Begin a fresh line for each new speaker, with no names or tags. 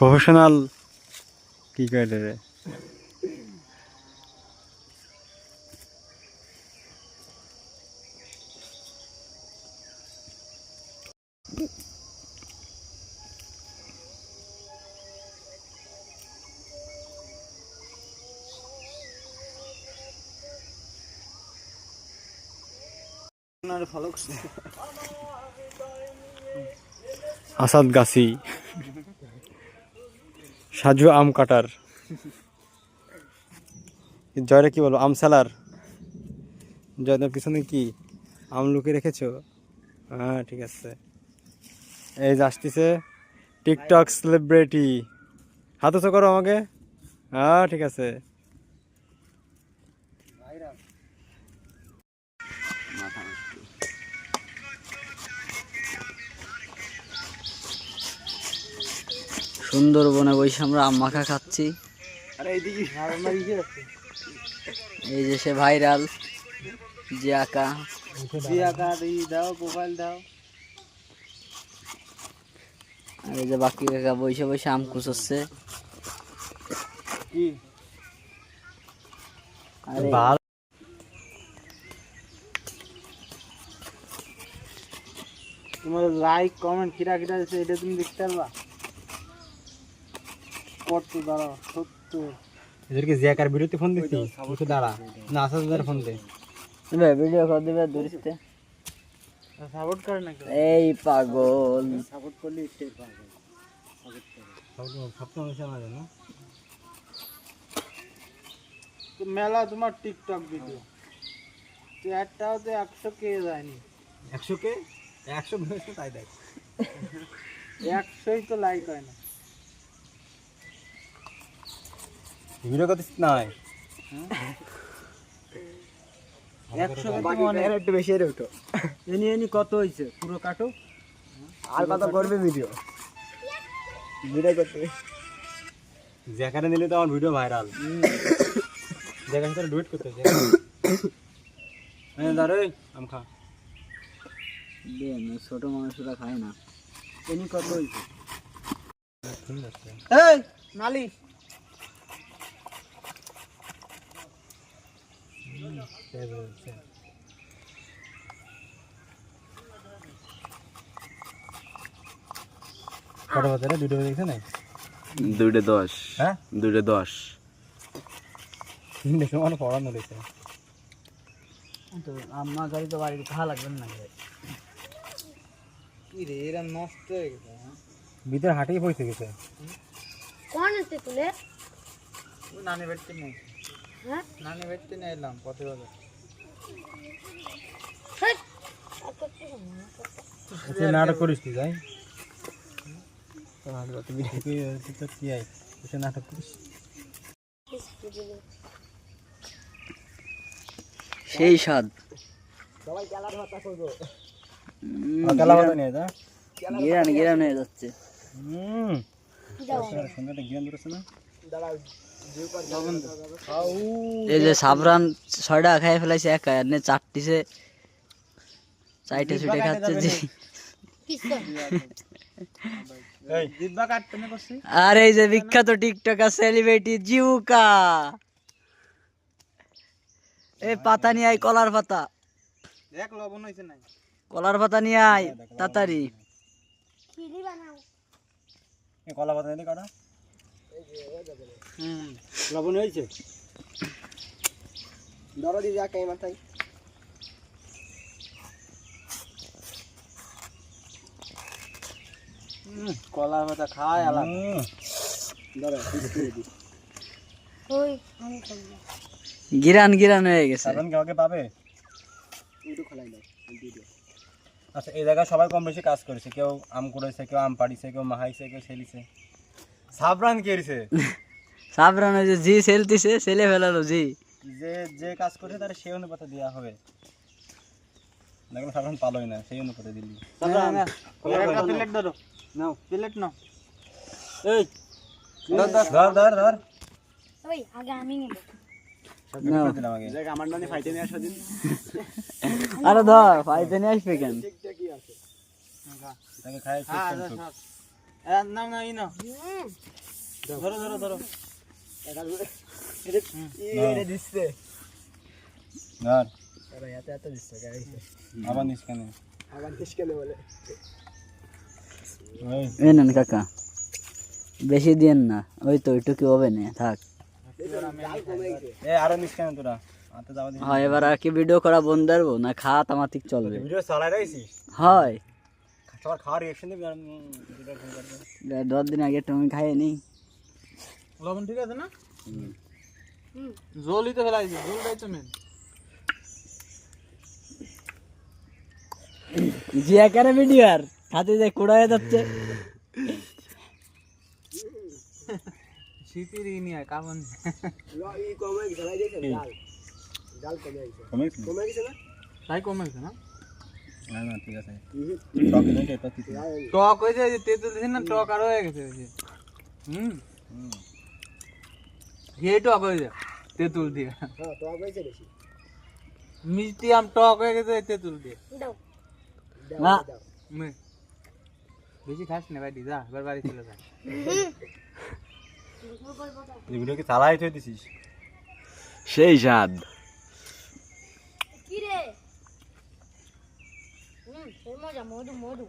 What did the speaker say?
Professional কি করে রে আসাদ গাছি সাজু আম কাটার জয়রে কি বলবো আম সালার জয়দের পিছনে কি আম লুকিয়ে রেখেছো? হ্যাঁ ঠিক আছে। এই যে আসতেছে টিকটক সেলিব্রিটি, হাত উঁচু করো আমাকে। হ্যাঁ ঠিক আছে।
সুন্দরবনে বসে আমরা আম মাখা খাচ্ছি। এই যে সে ভাইরাল জিয়াকা,
দাও প্রোফাইল দাও।
আর এই যে বাকি কাকা বসে বসে আম কুচোচ্ছে।
তোমার লাইক কমেন্ট কিরা কিরা আছে এটা তুমি দেখতে পারবা। কত দাঁড়াও 70
এদেরকে জিয়াকার ভিডিওতে ফোন দিচ্ছি, একটু দাঁড়া না আসাদের ফোন দে।
ভিডিও করে দেবে দূরিতে
সাপোর্ট করে না
এই পাগল
সাপোর্ট করলে এটাই পাগল
সবটা হয়েছে আমাদের না
তো মেলা তোমার টিকটক ভিডিও তো একটাও তো 100 কে যায়নি।
100 কে 100 হয়েছে তাই দেখ
100ই তো লাইক হয় না।
ভিডিও করতে নাই
100 এর একটু বেশি এর উঠো এনি কত হইছে পুরো কাটো
আর কত করবে ভিডিও করতে যেখানে নিলে তো আমার ভিডিও ভাইরাল। যেখানে তারা ডুয়েট করতে দাঁড়ে আম খা
ছোট মানুষরা খায় না।
এনি কত হইছে
ঠিক আছে।
এই নালি
কত বাজারে দুটো দেখছে না
2:10
হ্যাঁ
2:10
তিনটে সময় পড়ানো রয়েছে।
তো আম্মা গাড়ি তো বাড়িতে খাওয়া লাগবে না
কি রে এরা নষ্ট হয়ে গেছে।
ভিতরে হাঁটেই পৌঁছে গেছে।
कौन है तुले?
ওই নানি বেড়তে নেই
हाँ?
নানি বেড়তে নিয়ে এলাম কত বাজার
हट! आपको क्या करना है?
তুই নাটক করিস তুই যাই তোর কি আই তুই নাটক করিস
সেই স্বাদ
কালা বাতা নিয়ে যা
গিরান গিরান হয়ে যাচ্ছে।
সুন্দর জ্ঞান ধরেছে না।
এই যে সাবরান 6টা খাই ফেলাইছে একা আর নে চারটিছে চাইটে ছুটে খাচ্ছে জি।
किसको?
এই
দিব্যা কাটতে না করছি
আর এই যে বিখ্যাত টিকটকার সেলিব্রিটি জিউকা, এই পাতা নিয়ে আয়, কলার পাতা,
দেখ লবণ হইছে নাই
কলার পাতা নিয়ে আয় তাড়াতাড়ি।
खीरी बनाओ।
এই কলা বাতা নিয়ে কাটা লবণ হয়েছে
ধরো দি যা কাই মাথায় কলা পাতা খায় আলাদা ধরো দি
ओए हम खाएंगे।
গিরান গিরান হয়ে গেছে।
সাধারণ কাউকে পাবে।
একটু খলাই দাও ভিডিও
আচ্ছা এই জায়গায় সবাই কম বেশি কাজ করেছে, কেউ আম কুড়াইছে, কেউ আম পাড়িছে, কেউ মাহাইছে, কেউ সেলিছে। সাবরান কেরিছে
সাবরান ওই যে জি সেলতিছে সেলে ফেলালো জি।
যে যে কাজ করেছে তার সেই অনুপাতে দেওয়া হবে, দেখুন সাবরান পালোই না সেই অনুপাতে দিলি।
না একটা প্লেট ধরো নাও প্লেট নাও এই ধর ধর
ধর ধর ধর
ओए आगे हम ही नहीं
সব দিলাম আগে।
দেখ আমার নানি ফাইটে নিয়ে আসো দিন
আরে ধর ফাইতে নিয়ে আসবে কেন?
ঠিকঠাকই আছে
তাকে খাই
হ্যাঁ
চেক
নাও না ই নাও
হুম
ধরো ধরো ধরো
ধর আবার নিস কেন
এই নেন কাকা, বেশি দিয়েন না, ওই তো ওইটুকু হবে না, থাক।
এ আরো নিস কেন তোরা হাতে যাওয়া দিস
হয় এবার আর কি ভিডিও করা বন্ধ করবো না, খাওয়া তামাতিক চলবে।
ভিডিও চালাই রাখছিস
হয়
সবার খাওয়ার রিঅ্যাকশন দিবি আর ভিডিও শুরু করবি
10 দিন আগে তুমি খাইয়ে নি।
লবণ ঠিক আছে না জলই তো ফেলাই দিই, জলটাই তো মেন।
জিয়া কেন ভিডিও আর খাতে যে কুড়ায় যাচ্ছে।
শীতের ই নিয়ে কাবন তাই কমে গেছে না?
না না ঠিক আছে টক নেই এটা ঠিক
টক হয়েছে, যে তেঁতুল দিন না টক আর হয়ে গেছে ওই যে। এই টক হয়ে যায় তেঁতুল দিয়ে, মিষ্টি আম টক হয়ে গেছে এই তেঁতুল দিয়ে।
দাও
না
বেশি খাস না ভাই, যা এবার বাড়ি চলে যা।
ভিডিও কি চালাই তুই দিছিস
সেই স্বাদ।
কি রে সেই মজা মধু মধু